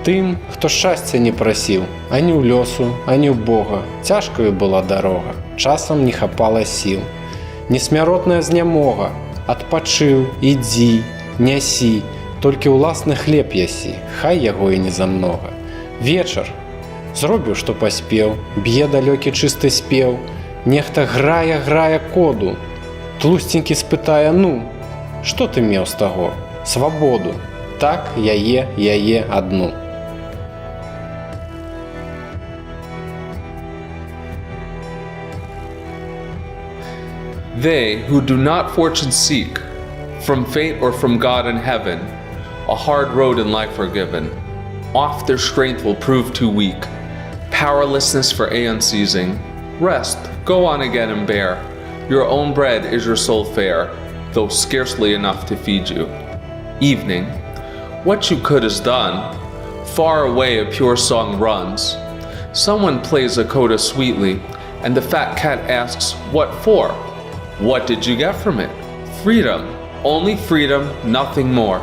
Тым, хто шчасця не прасіў, ані ў лёсу, ані ў Бога. Цяжкаю была дарога, часам не хапала сіл. Несмяротная знямога, адпачыў, ідзі, нясі, толькі ўласны хлеб ясі, хай яго і не замнога. Вечар, зробіў, што паспеў, б'е далёкі чысты спеў, нехта грае коду. Тлусценькі спытае: ну, што ты меў з таго? Свабоду. Так, яе адну. They who do not fortune seek, from fate or from God in heaven, a hard road in life are given. Oft their strength will prove too weak, powerlessness for aeon seizing. Rest, go on again and bear. Your own bread is your sole fare, though scarcely enough to feed you. Evening, what you could is done. Far away a pure song runs. Someone plays a coda sweetly, and the fat cat asks, what for? What did you get from it? Freedom, only freedom, nothing more.